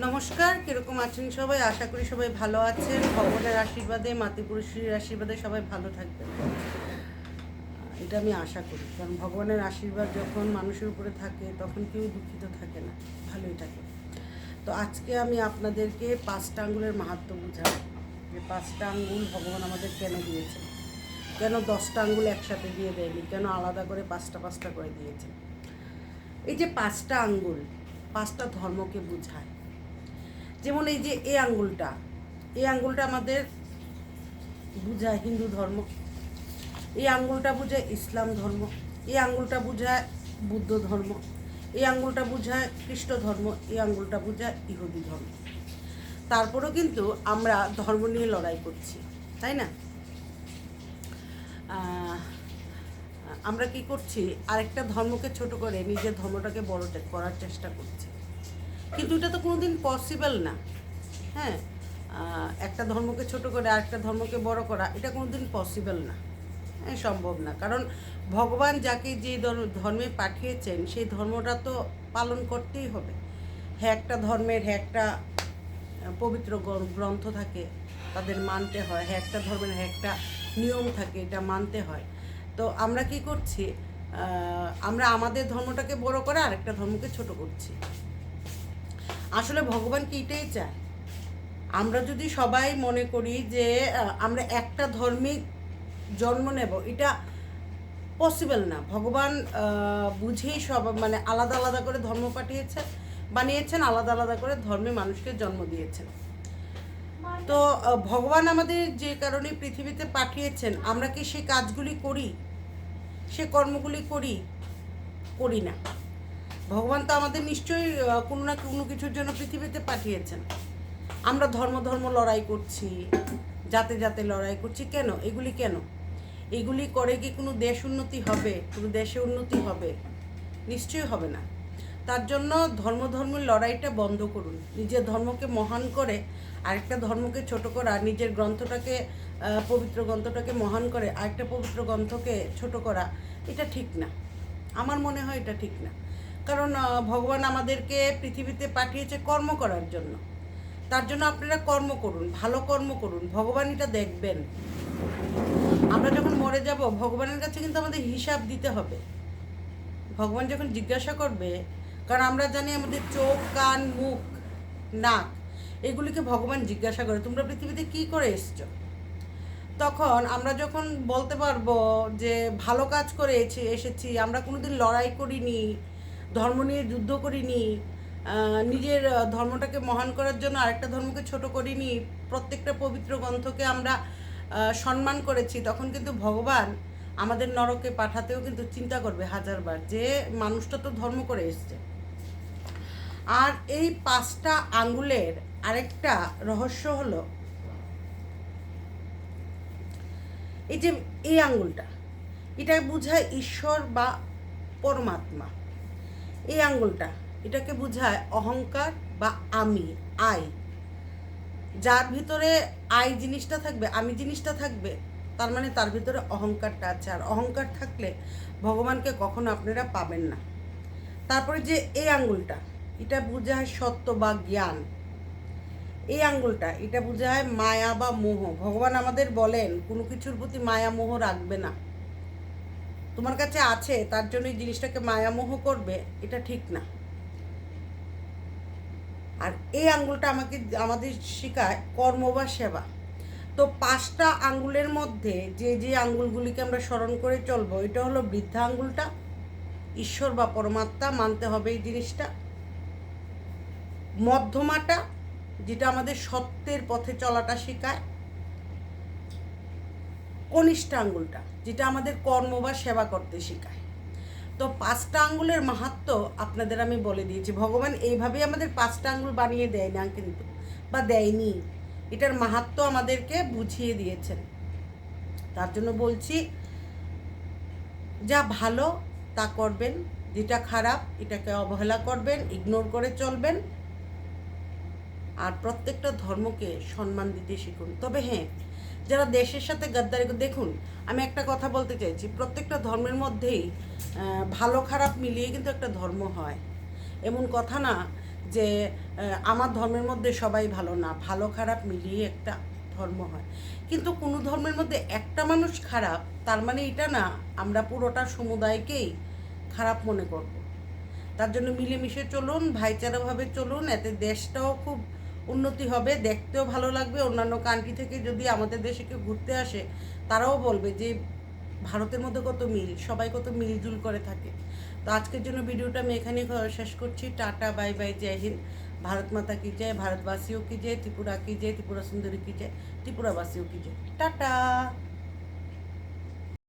নমস্কার, কিরকম আছেন সবাই? আশা করি সবাই ভালো আছেন। ভগবানের আশীর্বাদে, মাতৃপুরুষের আশীর্বাদে সবাই ভালো থাকবেন, এটা আমি আশা করি। কারণ ভগবানের আশীর্বাদ যখন মানুষের উপরে থাকে তখন কেউ দুঃখিত থাকে না, ভালোই থাকে। তো আজকে আমি আপনাদেরকে 5টা আঙ্গুলের মাহাত্ম্য বুঝাবো, যে 5টা আঙ্গুল ভগবান আমাদের কেন দিয়েছেন, কেন 10টা আঙ্গুল একসাথে দিয়ে দেয়নি, কেন আলাদা করে 5টা করে দিয়েছেন। এই যে 5টা আঙ্গুল 5টা ধর্মকে বোঝায়। যেমন এই যে এই আঙ্গুলটা আমাদের বুঝায় হিন্দু ধর্ম, এই আঙ্গুলটা বুঝায় ইসলাম ধর্ম, এই আঙ্গুলটা বুঝায় বুদ্ধ ধর্ম, এই আঙ্গুলটা বুঝায় খ্রিস্ট ধর্ম, এই আঙ্গুলটা বুঝায় ইহুদি ধর্ম। তারপরেও কিন্তু আমরা ধর্ম নিয়ে লড়াই করছি, তাই না? আমরা কি করছি? আরেকটা ধর্মকে ছোট করে নিজের ধর্মটাকে বড় করার চেষ্টা করছি, কিন্তু এটা তো কোনোদিন পসিবল না। হ্যাঁ, একটা ধর্মকে ছোট করে আরেকটা ধর্মকে বড় করা এটা কোনোদিন পসিবল না, হ্যাঁ, সম্ভব না। কারণ ভগবান যাকে যে ধর্মে পাঠিয়েছেন সেই ধর্মটা তো পালন করতেই হবে। হ্যাঁ, একটা ধর্মের একটা পবিত্র গ্রন্থ থাকে, তাদের মানতে হয়। হ্যাঁ, একটা ধর্মের একটা নিয়ম থাকে, এটা মানতে হয়। তো আমরা কি করছি? আমরা আমাদের ধর্মটাকে বড় করে আরেকটা ধর্মকে ছোট করছি। আসলে ভগবান কি এটাই চায়? আমরা যদি সবাই মনে করি যে আমরা একটা ধর্মে জন্ম নেব, এটা পসিবল না। ভগবান বুঝেই সব মানে আলাদা আলাদা করে ধর্ম বানিয়েছেন, আলাদা আলাদা করে ধর্মে মানুষকে জন্ম দিয়েছেন। তো ভগবান আমাদের যে কারণে পৃথিবীতে পাঠিয়েছেন, আমরা কি সেই কাজগুলি করি, সে কর্মগুলি করি না? ভগবান তো আমাদের নিশ্চয়ই কোনো না কোনো কিছুর জন্য পৃথিবীতে পাঠিয়েছেন। আমরা ধর্ম লড়াই করছি, জাতে জাতে লড়াই করছি। কেন এগুলি? কেন এগুলি করে কি কোনো দেশ উন্নতি হবে? কোনো দেশে উন্নতি হবে? নিশ্চয়ই হবে না। তার জন্য ধর্মের লড়াইটা বন্ধ করুন। নিজের ধর্মকে মহান করে আরেকটা ধর্মকে ছোট করা, নিজের গ্রন্থটাকে পবিত্র গ্রন্থটাকে মহান করে আরেকটা পবিত্র গ্রন্থকে ছোট করা, এটা ঠিক না। আমার মনে হয় এটা ঠিক না। কারণ ভগবান আমাদেরকে পৃথিবীতে পাঠিয়েছে কর্ম করার জন্য। তার জন্য আপনারা কর্ম করুন, ভালো কর্ম করুন, ভগবান এটা দেখবেন। আমরা যখন মরে যাব ভগবানের কাছে কিন্তু আমাদের হিসাব দিতে হবে। ভগবান যখন জিজ্ঞাসা করবে, কারণ আমরা জানি আমাদের চোখ, কান, মুখ, নাক, এগুলিকে ভগবান জিজ্ঞাসা করে তোমরা পৃথিবীতে কি করে এসছো। তখন আমরা যখন বলতে পারবো যে ভালো কাজ করে এসেছি, আমরা কোনোদিন লড়াই করিনি, ধর্ম নিয়ে যুদ্ধ করিনি, নিজের ধর্মটাকে মহান করার জন্য আরেকটা ধর্মকে ছোট করিনি, প্রত্যেকটা পবিত্র গ্রন্থকে আমরা সম্মান করেছি, তখন কিন্তু ভগবান আমাদের নরকে পাঠাতেও কিন্তু চিন্তা করবে হাজারবার যে মানুষটা তো ধর্ম করে এসছে। আর এই 5টা আঙ্গুলের আরেকটা রহস্য হলো এই যে এই আঙ্গুলটা, এটা বোঝায় ঈশ্বর বা পরমাত্মা। এই আঙ্গুলটা এটাকে বোঝায় অহংকার বা আই। যার ভিতরে আই জিনিসটা থাকবে, আমি জিনিসটা থাকবে, তার মানে তার ভিতরে অহংকারটা আছে। আর অহংকার থাকলে ভগবানকে কখনো আপনারা পাবেন না। তারপরে যে এই আঙ্গুলটা, এটা বোঝায় সত্য বা জ্ঞান। এই আঙ্গুলটা এটা বোঝায় মায়া বা মোহ। ভগবান আমাদের বলেন কোনো কিছুর প্রতি মায়া মোহ রাখবে না। তোমার কাছে আছে তার জন্য এই জিনিসটাকে মায়া মোহ করবে, এটা ঠিক না। আর এই আঙ্গুলটা আমাদের শেখায় কর্ম বা সেবা। তো 5টা আঙ্গুলের মধ্যে যে আঙ্গুলগুলিকে আমরা স্মরণ করে চলবো, এটা হলো বৃদ্ধা আঙ্গুলটা, ঈশ্বর বা পরমাত্মা মানতে হবে এই জিনিসটা। মধ্যমাটা, যেটা আমাদের সত্যের পথে চলাটা শেখায়। কনিষ্ঠ আঙ্গুলটা, যেটা আমাদের কর্ম বা সেবা করতে শেখায়। তো 5টা আঙ্গুলের মাহাত্ম্য আপনাদের আমি বলে দিয়েছি। ভগবান এইভাবেই আমাদের 5টা আঙ্গুল বানিয়ে দেয় না কিন্তু, বা দেয়নি, এটার মাহাত্ম্য আমাদেরকে বুঝিয়ে দিয়েছেন। তার জন্য বলছি, যা ভালো তা করবেন, যেটা খারাপ এটাকে অবহেলা করবেন, ইগনোর করে চলবেন। আর প্রত্যেকটা ধর্মকে সম্মান দিতে শিখুন। তবে হ্যাঁ, যারা দেশের সাথে গাদ্দারি, দেখুন আমি একটা কথা বলতে চাইছি, প্রত্যেকটা ধর্মের মধ্যেই ভালো খারাপ মিলিয়ে কিন্তু একটা ধর্ম হয়। এমন কথা না যে আমার ধর্মের মধ্যে সবাই ভালো না, ভালো খারাপ মিলিয়ে একটা ধর্ম হয়। কিন্তু কোনো ধর্মের মধ্যে একটা মানুষ খারাপ তার মানে এটা না আমরা পুরোটা সমুদায়কেই খারাপ মনে করব। তার জন্য মিলেমিশে চলুন, ভাইচারাভাবে চলুন, এতে দেশটাও খুব উন্নতি হবে, দেখতেও ভালো লাগবে। অন্যান্য কান্ট্রি থেকে যদি আমাদের দেশে কেউ ঘুরতে আসে তারাও বলবে যে ভারতের মধ্যে কত মিল, সবাই কত মিলজুল করে থাকে। তো আজকের জন্য ভিডিওটা আমি এখানেই শেষ করছি। টাটা, বাই বাই, জয় হিন্দ। भारत माता की जय, भारतवासियों की जय, त्रिपुरा की जय, त्रिपुरा सुंदरी की जय, त्रिपुरावासियों की जय। टाटा।